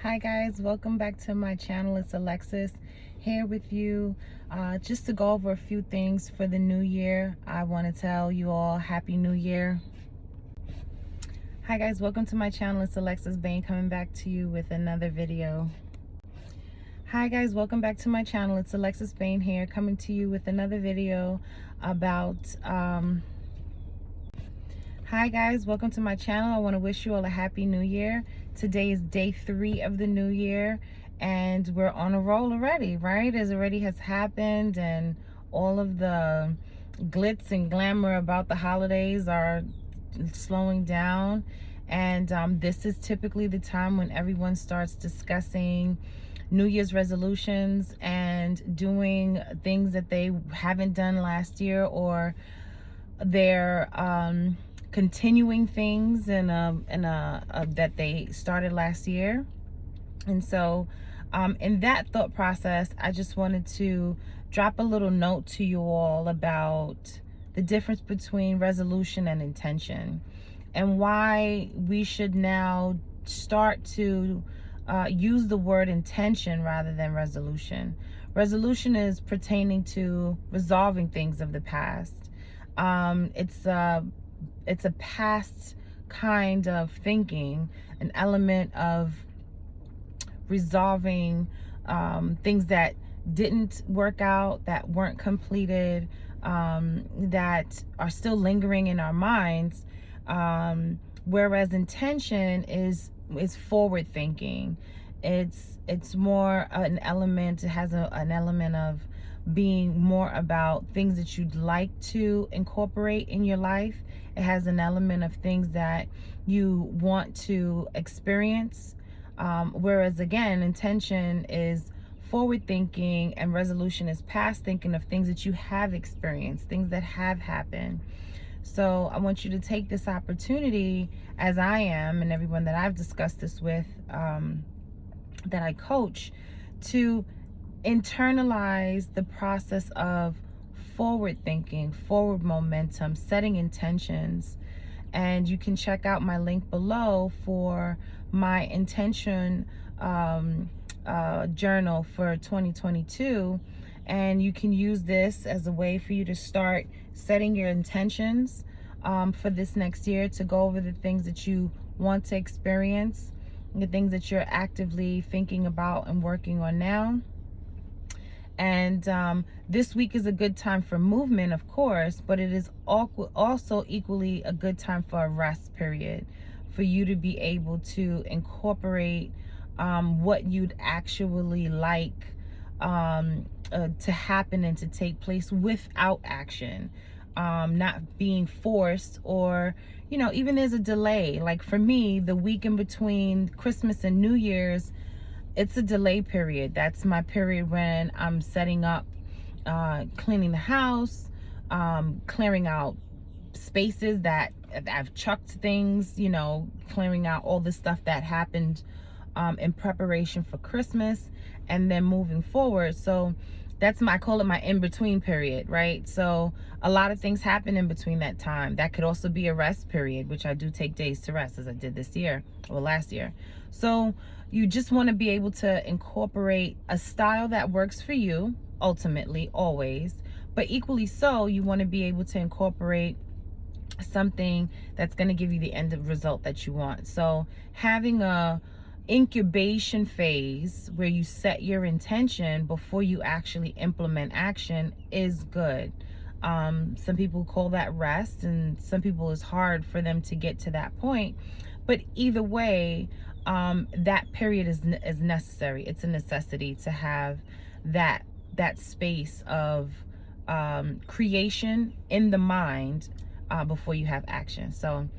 Hi guys, welcome back to my channel. It's Alexis here with you just to go over a few things for the new year. I want to tell you all Happy New Year. Hi guys, welcome to my channel. It's Alexis Bain coming back to you with another video. Hi guys, welcome back to my channel. It's Alexis Bain here coming to you with another video about Hi guys, welcome to my channel. I want to wish you all a Happy New Year. Today is day 3 of the new year and we're on a roll already, right? As already has happened and all of the glitz and glamour about the holidays are slowing down, and this is typically the time when everyone starts discussing New Year's resolutions and doing things that they haven't done last year, or they're continuing things that they started last year. And so in that thought process, I just wanted to drop a little note to you all about the difference between resolution and intention, and why we should now start to use the word intention rather than resolution. Resolution is pertaining to resolving things of the past. It's a past kind of thinking, an element of resolving things that didn't work out, that weren't completed, that are still lingering in our minds. Whereas intention is forward thinking. It's more an element. It has an element of being more about things that you'd like to incorporate in your life. It has an element of things that you want to experience. Whereas again, intention is forward thinking and resolution is past thinking of things that you have experienced, things that have happened. So I want you to take this opportunity, as I am, and everyone that I've discussed this with, that I coach, to internalize the process of forward thinking, forward momentum, setting intentions. And you can check out my link below for my intention journal for 2022. And you can use this as a way for you to start setting your intentions for this next year, to go over the things that you want to experience, the things that you're actively thinking about and working on now. And this week is a good time for movement, of course, but it is also equally a good time for a rest period, for you to be able to incorporate what you'd actually like to happen and to take place without action, not being forced, or even there's a delay. Like for me, the week in between Christmas and New Year's, it's a delay period. That's my period when I'm setting up, cleaning the house, clearing out spaces that I've chucked things, clearing out all the stuff that happened in preparation for Christmas, and then moving forward. So that's I call it my in-between period, right? So a lot of things happen in between that time. That could also be a rest period, which I do take days to rest, as I did this year or last year. So you just want to be able to incorporate a style that works for you, ultimately, always. But equally so, you want to be able to incorporate something that's going to give you the end result that you want. So having a incubation phase where you set your intention before you actually implement action is good. Some people call that rest, and some people it's hard for them to get to that point. But either way, that period is necessary. It's a necessity to have that space of creation in the mind before you have action. So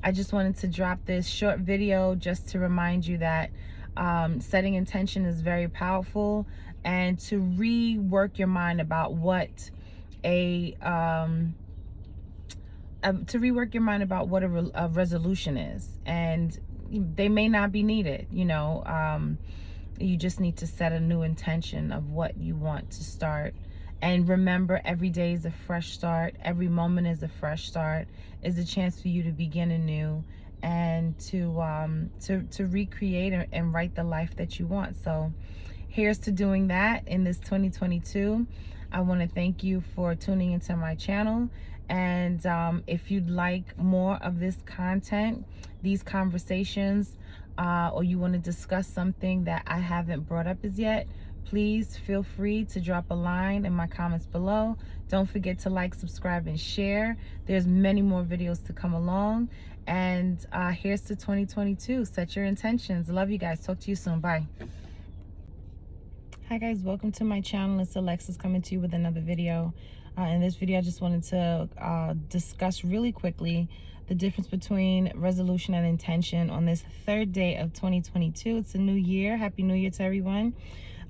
I just wanted to drop this short video just to remind you that setting intention is very powerful, and to rework your mind about what a resolution is. And they may not be needed, you just need to set a new intention of what you want to start. And remember, every day is a fresh start. Every moment is a fresh start, is a chance for you to begin anew and to recreate and write the life that you want. So here's to doing that in this 2022. I want to thank you for tuning into my channel. And if you'd like more of this content, these conversations, or you want to discuss something that I haven't brought up as yet, please feel free to drop a line in my comments below. Don't forget to like, subscribe, and share. There's many more videos to come along. And here's to 2022. Set your intentions. Love you guys. Talk to you soon. Bye. Hi guys, welcome to my channel. It's Alexis coming to you with another video. In this video, I just wanted to discuss really quickly the difference between resolution and intention on this third day of 2022. It's a new year. Happy New Year to everyone.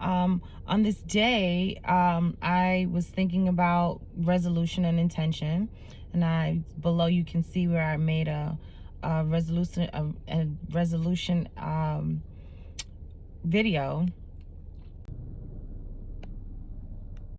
On this day, I was thinking about resolution and intention, and below you can see where I made a resolution video.